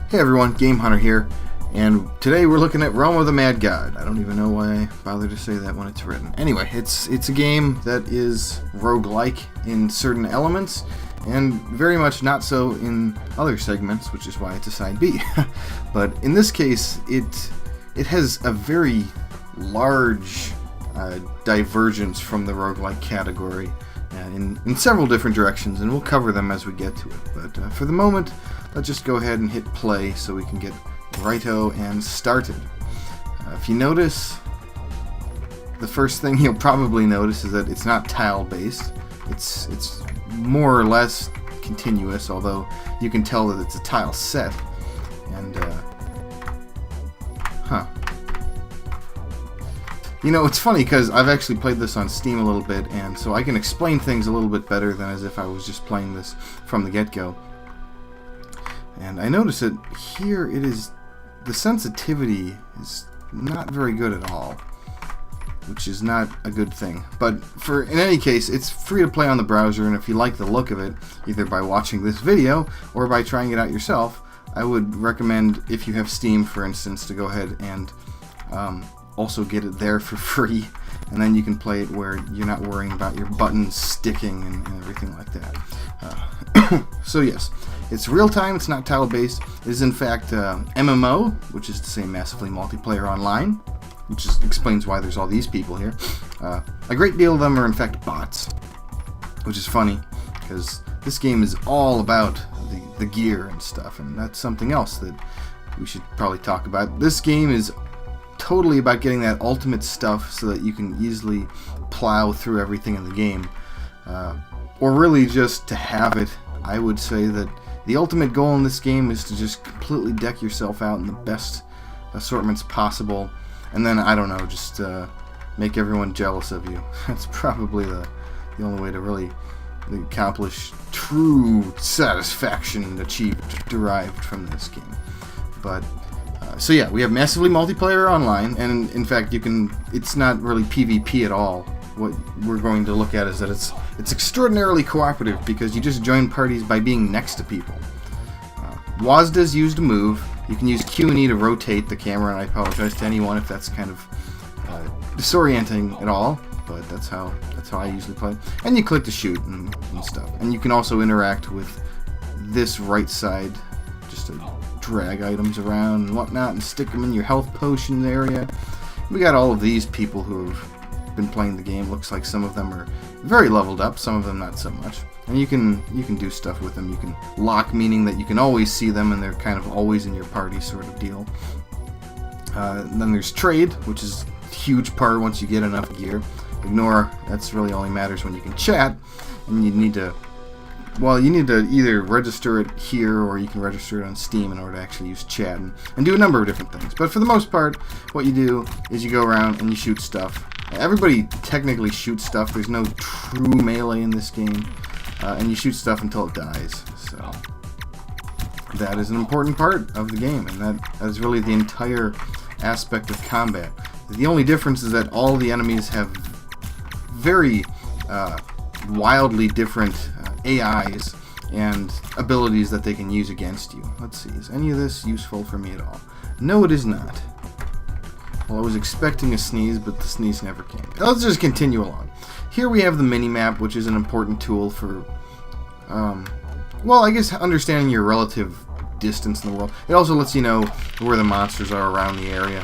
Hey everyone, Game Hunter here, and today we're looking at Realm of the Mad God. I don't even know why I bother to say that when it's written. Anyway, it's a game that is roguelike in certain elements, and very much not so in other segments, which is why it's a side B. But in this case, it has a very large divergence from the roguelike category in several different directions, and we'll cover them as we get to it. But for the moment, let's just go ahead and hit play so we can get righto and started. If you notice, the first thing you'll probably notice is that it's not tile-based. It's more or less continuous, although you can tell that it's a tile set. And, You know, it's funny because I've actually played this on Steam a little bit, and so I can explain things a little bit better than as if I was just playing this from the get-go. And I notice that here it is, the sensitivity is not very good at all, which is not a good thing. But in any case, it's free to play on the browser, and if you like the look of it, either by watching this video or by trying it out yourself, I would recommend, if you have Steam, for instance, to go ahead and also get it there for free, and then you can play it where you're not worrying about your buttons sticking and everything like that. So yes, it's real-time, it's not tile-based. It is in fact MMO, which is to say massively multiplayer online, which explains why there's all these people here. A great deal of them are in fact bots, which is funny, because this game is all about the gear and stuff, and that's something else that we should probably talk about. This game is totally about getting that ultimate stuff so that you can easily plow through everything in the game, or really just to have it. I would say that the ultimate goal in this game is to just completely deck yourself out in the best assortments possible, and then, I don't know, just make everyone jealous of you. That's probably the only way to really accomplish true satisfaction derived from this game. But so yeah, we have massively multiplayer online, and in fact it's not really PvP at all. What we're going to look at is that it's extraordinarily cooperative, because you just join parties by being next to people. WASD's used to move. You can use Q and E to rotate the camera, and I apologize to anyone if that's kind of disorienting at all, but that's how I usually play. And you click to shoot and stuff. And you can also interact with this right side, just to drag items around and whatnot and stick them in your health potions area. We got all of these people who have been playing the game. Looks like some of them are very leveled up, some of them not so much. And you can do stuff with them. You can lock, meaning that you can always see them and they're kind of always in your party sort of deal. Then there's trade, which is a huge part once you get enough gear. Ignore, that's really only matters when you can chat, and you need to either register it here or you can register it on Steam in order to actually use chat and do a number of different things. But for the most part, what you do is you go around and you shoot stuff. Everybody technically shoots stuff. There's no true melee in this game. And you shoot stuff until it dies. So that is an important part of the game, and that is really the entire aspect of combat. The only difference is that all the enemies have very wildly different AIs and abilities that they can use against you. Let's see, is any of this useful for me at all? No, it is not. Well, I was expecting a sneeze, but the sneeze never came. Let's just continue along. Here we have the mini-map, which is an important tool for, well, I guess understanding your relative distance in the world. It also lets you know where the monsters are around the area,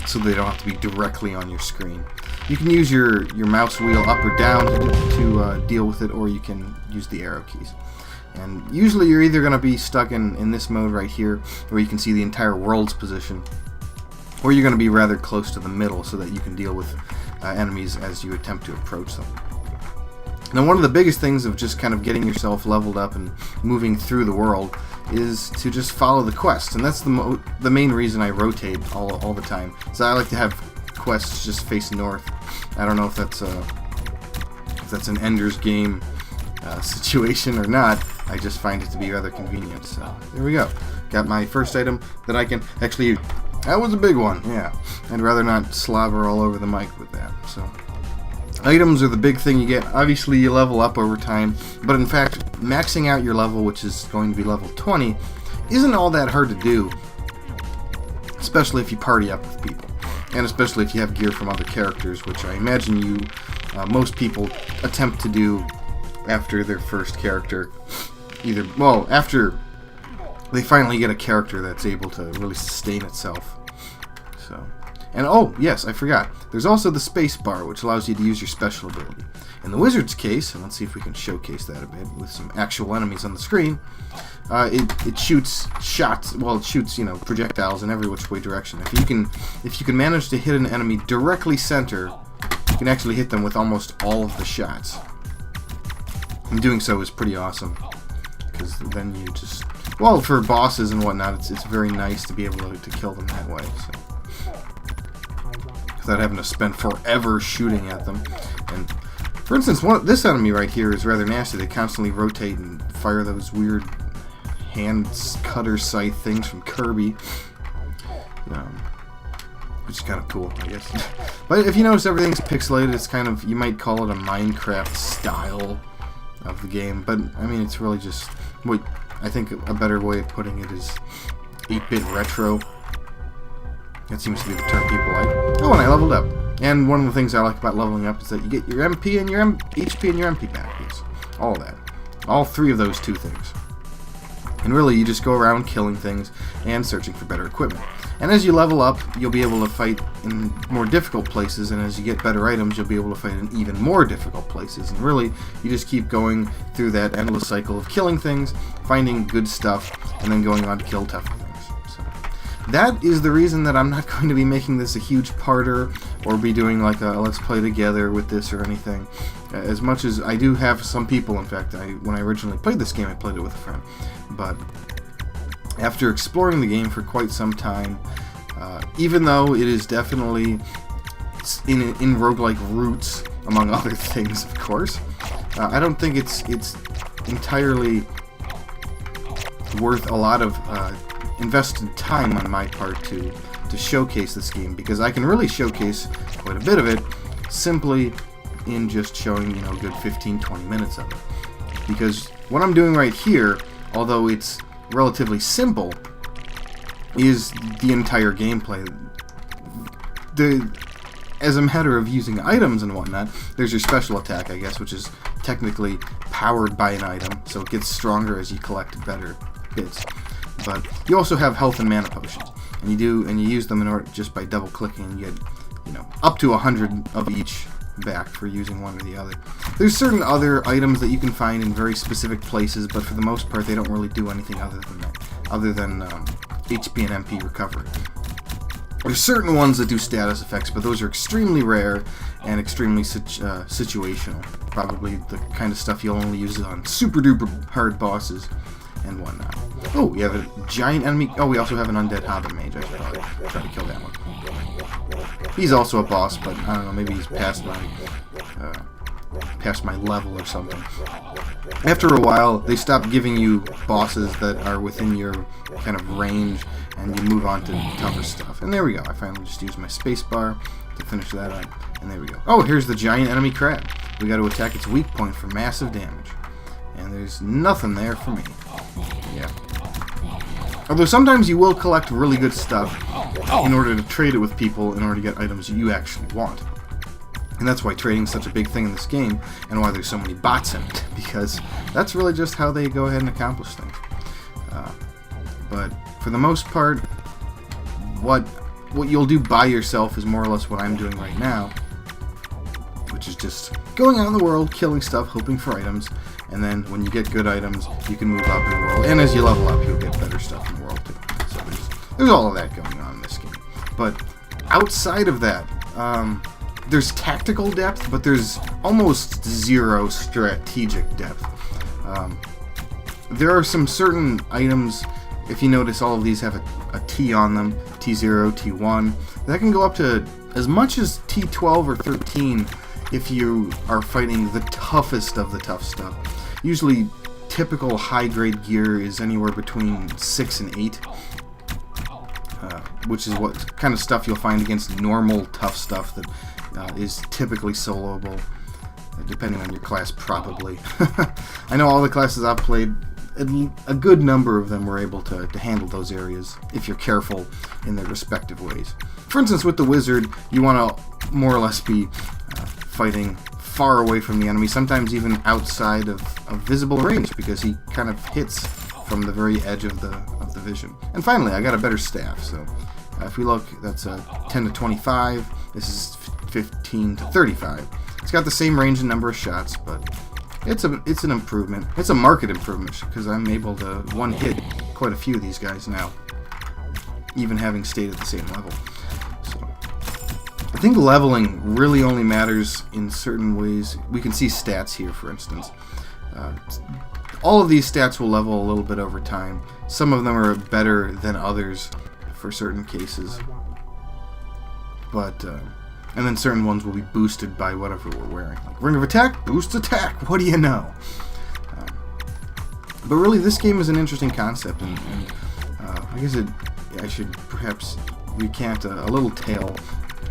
so they don't have to be directly on your screen. You can use your mouse wheel up or down to deal with it, or you can use the arrow keys. And usually you're either going to be stuck in this mode right here, where you can see the entire world's position, or you're going to be rather close to the middle so that you can deal with enemies as you attempt to approach them. Now, one of the biggest things of just kind of getting yourself leveled up and moving through the world is to just follow the quests, and that's the main reason I rotate all the time. So I like to have quests just face north. I don't know if that's an Ender's Game situation or not. I just find it to be rather convenient. So there we go. Got my first item that I can actually. That was a big one, yeah. I'd rather not slobber all over the mic with that. So items are the big thing you get. Obviously, you level up over time, but in fact, maxing out your level, which is going to be level 20, isn't all that hard to do, especially if you party up with people, and especially if you have gear from other characters, which I imagine most people attempt to do after their first character. After they finally get a character that's able to really sustain itself. So, and oh, yes, I forgot. There's also the space bar, which allows you to use your special ability. In the wizard's case, and let's see if we can showcase that a bit with some actual enemies on the screen, it shoots shots. Well, it shoots, projectiles in every which way direction. If you can manage to hit an enemy directly center, you can actually hit them with almost all of the shots. And doing so is pretty awesome, because then you just, for bosses and whatnot, it's very nice to be able to kill them that way. So, without having to spend forever shooting at them. And for instance, this enemy right here is rather nasty. They constantly rotate and fire those weird hand cutter scythe things from Kirby, which is kind of cool, I guess. But if you notice, everything's pixelated. It's kind of, you might call it a Minecraft style of the game, but I mean, it's really just what I think a better way of putting it is 8-bit retro. That seems to be the term people like. Oh, and I leveled up. And one of the things I like about leveling up is that you get your MP and your HP and your MP back. Yes. All of that. All three of those two things. And really, you just go around killing things and searching for better equipment. And as you level up, you'll be able to fight in more difficult places, and as you get better items, you'll be able to fight in even more difficult places. And really, you just keep going through that endless cycle of killing things, finding good stuff, and then going on to kill tougher things. That is the reason that I'm not going to be making this a huge parter or be doing like a let's play together with this or anything. As much as I do have some people, in fact, when I originally played this game, I played it with a friend. But after exploring the game for quite some time, even though it is definitely in roguelike roots, among other things, of course, I don't think it's entirely worth a lot of invested time on my part to showcase this game, because I can really showcase quite a bit of it simply in just showing, a good 15-20 minutes of it. Because what I'm doing right here, although it's relatively simple, is the entire gameplay. As a matter of using items and whatnot, there's your special attack, I guess, which is technically powered by an item, so it gets stronger as you collect better hits. But you also have health and mana potions, and you use them in order just by double clicking, and you get up to 100 of each back for using one or the other. There's certain other items that you can find in very specific places, but for the most part they don't really do anything other than that, other than HP and MP recovery. There's certain ones that do status effects, but those are extremely rare and extremely situational. Probably the kind of stuff you'll only use on super duper hard bosses and whatnot. Oh, we have a giant enemy. Oh, we also have an undead hobbit mage. I should probably try to kill that one. He's also a boss, but I don't know, maybe he's past my level or something. After a while, they stop giving you bosses that are within your kind of range, and you move on to tougher stuff. And there we go. I finally just used my spacebar to finish that up, and there we go. Oh, here's the giant enemy crab. We got to attack its weak point for massive damage. And there's nothing there for me. Yeah. Although sometimes you will collect really good stuff in order to trade it with people in order to get items you actually want. And that's why trading is such a big thing in this game, and why there's so many bots in it, because that's really just how they go ahead and accomplish things. But for the most part, what you'll do by yourself is more or less what I'm doing right now, which is just going out in the world, killing stuff, hoping for items, and then when you get good items, you can move up in the world, and as you level up, you'll get better stuff in the world too. So there's all of that going on in this game. But outside of that, there's tactical depth, but there's almost zero strategic depth. There are some certain items, if you notice, all of these have a T on them, T0, T1, that can go up to as much as T12 or 13 if you are fighting the toughest of the tough stuff. Usually, typical high-grade gear is anywhere between 6 and 8, which is what kind of stuff you'll find against normal tough stuff that is typically soloable, depending on your class, probably. I know all the classes I've played a good number of them were able to handle those areas if you're careful in their respective ways. For instance, with the wizard, you want to more or less be fighting far away from the enemy, sometimes even outside of visible range, because he kind of hits from the very edge of the vision. And finally, I got a better staff, so if we look, that's 10 to 25, this is 15 to 35. It's got the same range and number of shots, but it's an improvement. It's a marked improvement, because I'm able to one-hit quite a few of these guys now, even having stayed at the same level. So I think leveling really only matters in certain ways. We can see stats here, for instance. All of these stats will level a little bit over time. Some of them are better than others for certain cases. But, and then certain ones will be boosted by whatever we're wearing. Like Ring of Attack, boosts attack, what do you know? But really, this game is an interesting concept, and I guess I should perhaps recant a little tale,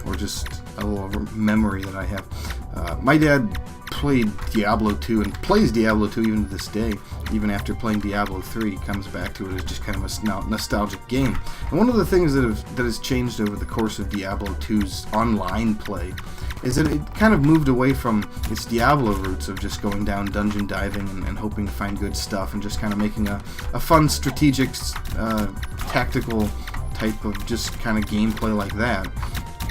or just a little memory that I have. My dad played Diablo 2 and plays Diablo 2 even to this day. Even after playing Diablo 3, he comes back to it as just kind of a nostalgic game. And one of the things that has changed over the course of Diablo 2's online play is that it kind of moved away from its Diablo roots of just going down dungeon diving and hoping to find good stuff, and just kind of making a fun strategic, tactical type of just kind of gameplay like that,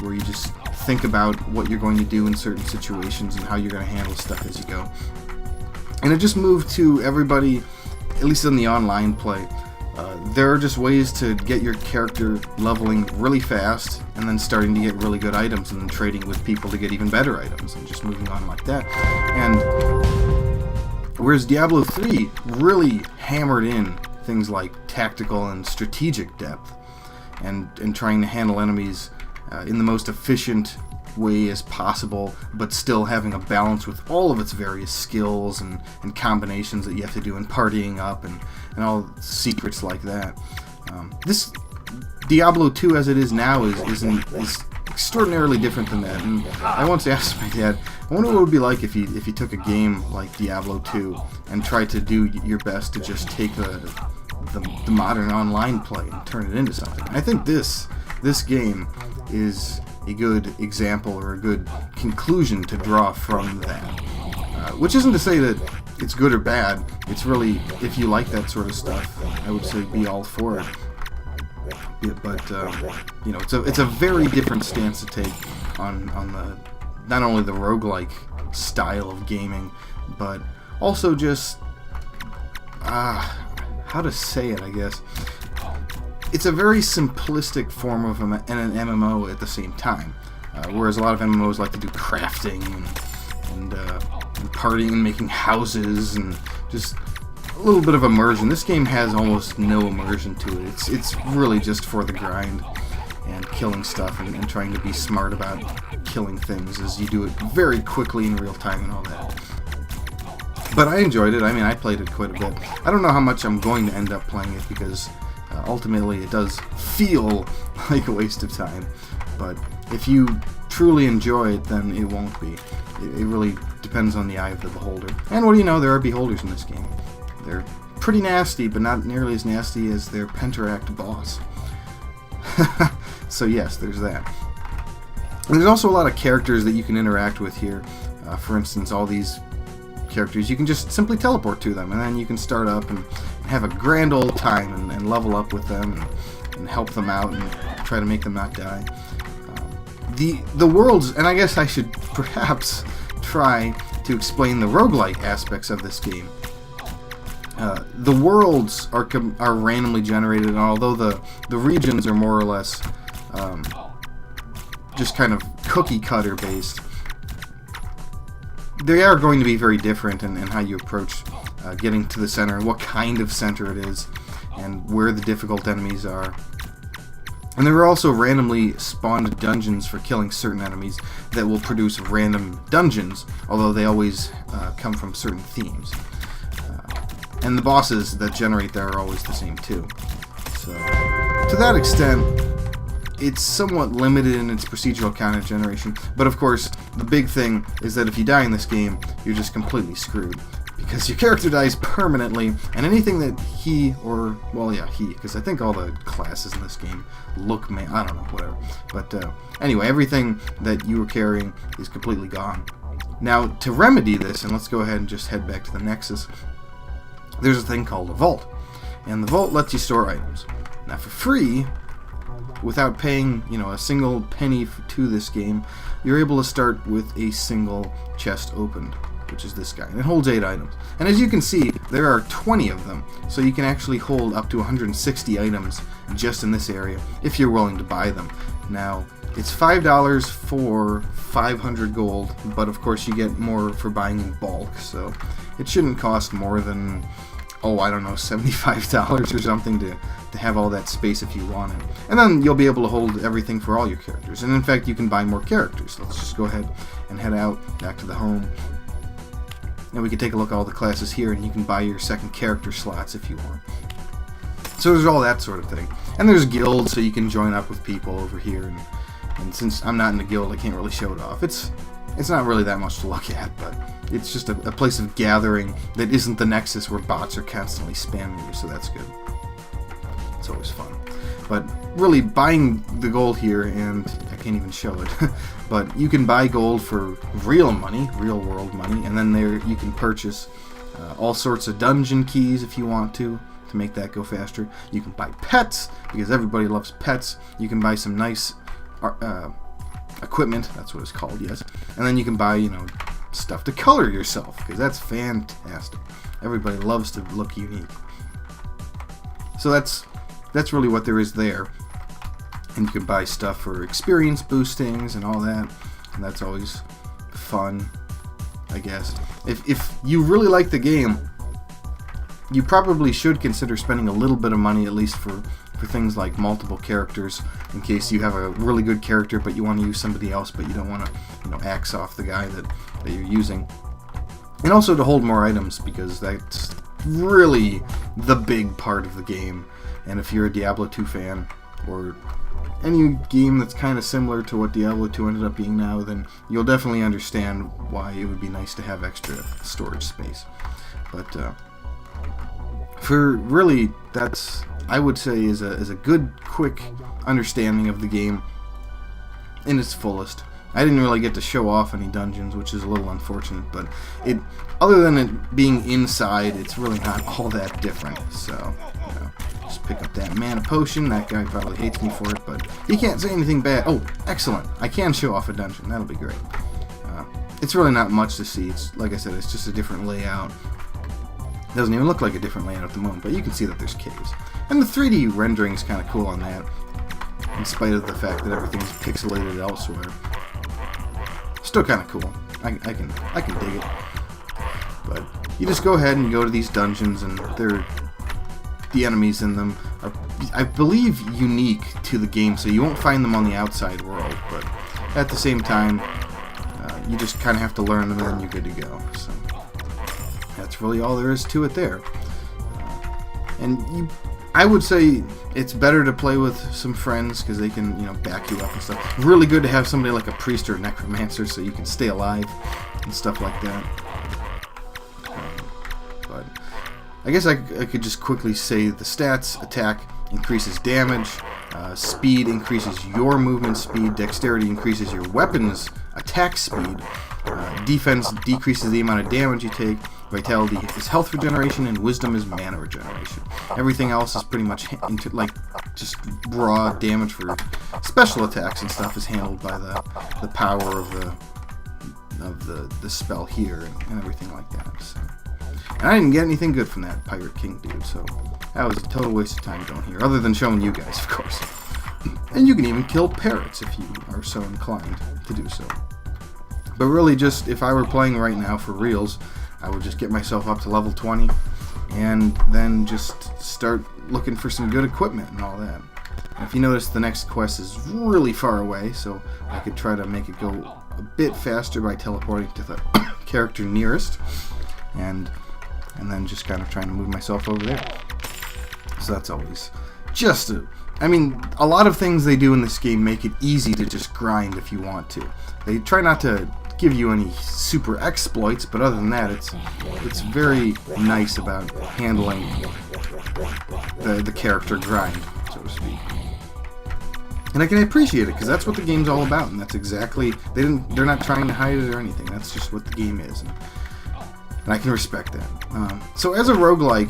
where you just think about what you're going to do in certain situations and how you're going to handle stuff as you go. And it just moved to everybody, at least in the online play, there are just ways to get your character leveling really fast, and then starting to get really good items, and then trading with people to get even better items, and just moving on like that. And whereas Diablo 3 really hammered in things like tactical and strategic depth, and trying to handle enemies in the most efficient way as possible, but still having a balance with all of its various skills and combinations that you have to do in partying up and all secrets like that. This Diablo 2 as it is now is extraordinarily different than that. And I once asked my dad, I wonder what it would be like if you took a game like Diablo 2 and tried to do your best to just take the modern online play and turn it into something. I think this game is a good example, or a good conclusion to draw from that. Which isn't to say that it's good or bad. It's really, if you like that sort of stuff, I would say be all for it. Yeah, but you know, it's a very different stance to take on the not only the roguelike style of gaming, but also just how to say it, I guess. It's a very simplistic form of an MMO at the same time, whereas a lot of MMOs like to do crafting and partying and making houses and just a little bit of immersion. This game has almost no immersion to it. It's really just for the grind and killing stuff and trying to be smart about killing things as you do it very quickly in real time and all that. But I enjoyed it. I mean, I played it quite a bit. I don't know how much I'm going to end up playing it, because ultimately it does feel like a waste of time. But if you truly enjoy it, then it won't be. It really depends on the eye of the beholder. And what do you know, there are beholders in this game. They're pretty nasty, but not nearly as nasty as their Penteract boss. So yes, there's that. And there's also a lot of characters that you can interact with here. For instance, all these characters, you can just simply teleport to them, and then you can start up and have a grand old time and level up with them and help them out and try to make them not die. The worlds, and I guess I should perhaps try to explain the roguelike aspects of this game. The worlds are randomly generated, and although the regions are more or less just kind of cookie cutter based, they are going to be very different in how you approach getting to the center, and what kind of center it is, and where the difficult enemies are. And there are also randomly spawned dungeons for killing certain enemies that will produce random dungeons, although they always come from certain themes. And the bosses that generate there are always the same too. So, to that extent, it's somewhat limited in its procedural content generation, but of course, the big thing is that if you die in this game, you're just completely screwed, because your character dies permanently, and anything that he, because I think all the classes in this game look I don't know, whatever. But anyway, everything that you were carrying is completely gone. Now, to remedy this, and let's go ahead and just head back to the Nexus, there's a thing called a vault. And the vault lets you store items. Now, for free, without paying, a single penny to this game, you're able to start with a single chest opened, which is this guy. And it holds 8 items. And as you can see, there are 20 of them. So you can actually hold up to 160 items just in this area, if you're willing to buy them. Now, it's $5 for 500 gold, but of course you get more for buying in bulk, so it shouldn't cost more than, I don't know, $75 or something to have all that space if you want it. And then you'll be able to hold everything for all your characters. And in fact, you can buy more characters. Let's just go ahead and head out back to the home. And we can take a look at all the classes here, and you can buy your second character slots if you want. So there's all that sort of thing. And there's guilds, so you can join up with people over here. And since I'm not in a guild, I can't really show it off. It's not really that much to look at, but it's just a place of gathering that isn't the Nexus where bots are constantly spamming you, so that's good. It's always fun. But really, buying the gold here, and I can't even show it, but you can buy gold for real money, real world money, and then there you can purchase all sorts of dungeon keys if you want to make that go faster. You can buy pets, because everybody loves pets. You can buy some nice equipment, that's what it's called, yes. And then you can buy, stuff to color yourself, because that's fantastic. Everybody loves to look unique. So that's really what there is there. And you can buy stuff for experience boostings and all that, and that's always fun, I guess. If you really like the game, you probably should consider spending a little bit of money, at least for things like multiple characters, in case you have a really good character but you want to use somebody else, but you don't want to axe off the guy that you're using. And also to hold more items, because that's really the big part of the game. And if you're a Diablo 2 fan, or any game that's kind of similar to what Diablo 2 ended up being now, then you'll definitely understand why it would be nice to have extra storage space. But for really, that's, I would say, is a good, quick understanding of the game in its fullest. I didn't really get to show off any dungeons, which is a little unfortunate, but other than it being inside, it's really not all that different. So, just pick up that mana potion. That guy probably hates me for it, but he can't say anything bad. Oh, excellent. I can show off a dungeon. That'll be great. It's really not much to see. It's, like I said, it's just a different layout. It doesn't even look like a different layout at the moment, but you can see that there's caves. And the 3D rendering is kind of cool on that, in spite of the fact that everything's pixelated elsewhere. Still kind of cool. I can dig it. But you just go ahead and you go to these dungeons, and the enemies in them are, I believe, unique to the game, so you won't find them on the outside world. But at the same time, you just kind of have to learn them, and then you're good to go. So that's really all there is to it there. I would say it's better to play with some friends, because they can, back you up and stuff. Really good to have somebody like a priest or a necromancer, so you can stay alive and stuff like that. But I guess I could just quickly say the stats: attack increases damage, speed increases your movement speed, dexterity increases your weapon's attack speed, defense decreases the amount of damage you take, vitality is health regeneration, and wisdom is mana regeneration. Everything else is pretty much just raw damage for special attacks and stuff is handled by the power of the spell here and everything like that. So. And I didn't get anything good from that Pirate King dude, so that was a total waste of time going here, other than showing you guys, of course. And you can even kill parrots if you are so inclined to do so. But really, just if I were playing right now for reals, I would just get myself up to level 20 and then just start looking for some good equipment and all that. And if you notice, the next quest is really far away, so I could try to make it go a bit faster by teleporting to the character nearest, and then just kind of trying to move myself over there. So that's always just a lot of things they do in this game make it easy to just grind if you want to. They try not to give you any super exploits, but other than that, it's very nice about handling the character grind, so to speak. And I can appreciate it, because that's what the game's all about, and that's exactly... They're not trying to hide it or anything. That's just what the game is, and I can respect that. So as a roguelike,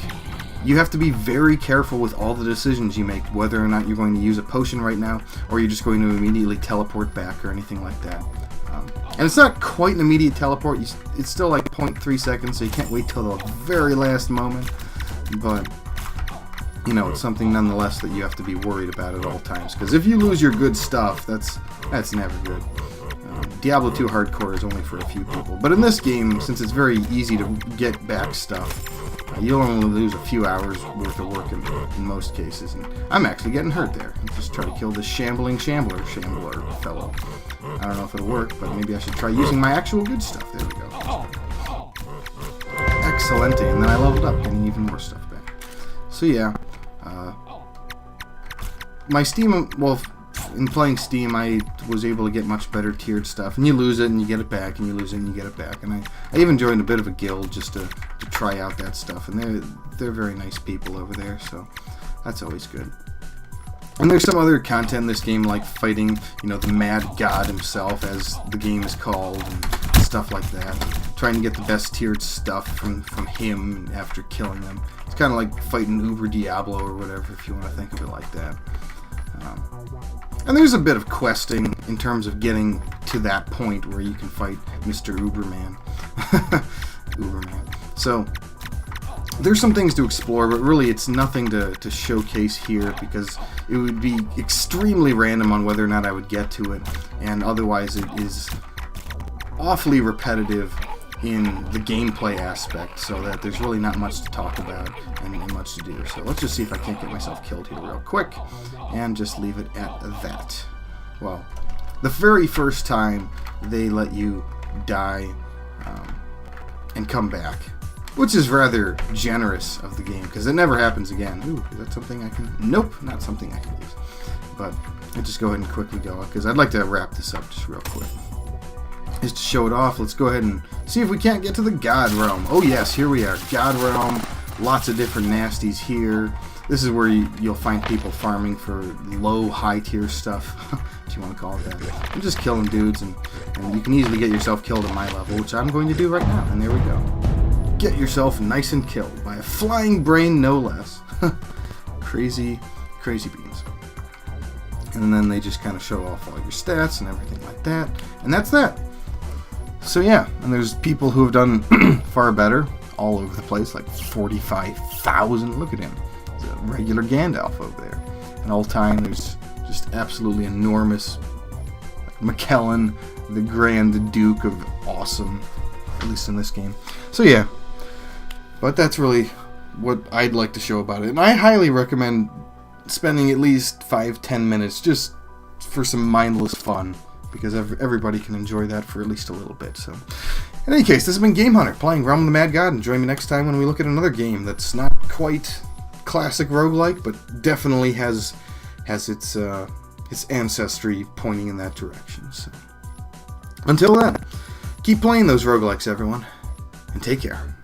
you have to be very careful with all the decisions you make, whether or not you're going to use a potion right now, or you're just going to immediately teleport back or anything like that. And it's not quite an immediate teleport. It's still like 0.3 seconds, so you can't wait till the very last moment. But, you know, it's something nonetheless that you have to be worried about at all times. Because if you lose your good stuff, that's never good. Diablo 2 Hardcore is only for a few people. But in this game, since it's very easy to get back stuff, you'll only lose a few hours worth of work in most cases. And I'm actually getting hurt there. I'm just trying to kill this shambler fellow. I don't know if it'll work, but maybe I should try using my actual good stuff. There we go. Excellent. And then I leveled up, getting even more stuff back. So yeah. My Steam, well, in playing Steam, I was able to get much better tiered stuff. And you lose it, and you get it back, and you lose it, and you get it back. And I even joined a bit of a guild just to try out that stuff. And they're very nice people over there, so that's always good. And there's some other content in this game, like fighting, you know, the Mad God himself, as the game is called, and stuff like that. Trying to get the best tiered stuff from him after killing them. It's kind of like fighting Uber Diablo or whatever, if you want to think of it like that. And there's a bit of questing in terms of getting to that point where you can fight Mr. Uberman. Uberman. So, there's some things to explore, but really it's nothing to showcase here, because it would be extremely random on whether or not I would get to it, and otherwise it is awfully repetitive in the gameplay aspect, so that there's really not much to talk about and much to do. So let's just see if I can't get myself killed here real quick, and just leave it at that. Well, the very first time they let you die and come back, which is rather generous of the game, because it never happens again. Ooh, is that something I can... Nope, not something I can use. But I'll just go ahead and quickly go, because I'd like to wrap this up just real quick. Just to show it off, let's go ahead and see if we can't get to the God Realm. Oh yes, here we are. God Realm. Lots of different nasties here. This is where you'll find people farming for low, high-tier stuff, if you want to call it that. I'm just killing dudes, and you can easily get yourself killed at my level, which I'm going to do right now. And there we go. Get yourself nice and killed by a flying brain, no less. Crazy, crazy beans. And then they just kind of show off all your stats and everything like that. And that's that. So yeah, and there's people who have done far better all over the place, like 45,000. Look at him. He's a regular Gandalf over there. And all time, there's just absolutely enormous, like McKellen, the Grand Duke of awesome, at least in this game. So yeah, but that's really what I'd like to show about it. And I highly recommend spending at least 5-10 minutes just for some mindless fun, because everybody can enjoy that for at least a little bit. So, in any case, this has been Game Hunter, playing Realm of the Mad God, and join me next time when we look at another game that's not quite classic roguelike, but definitely has its ancestry pointing in that direction. So, until then, keep playing those roguelikes, everyone, and take care.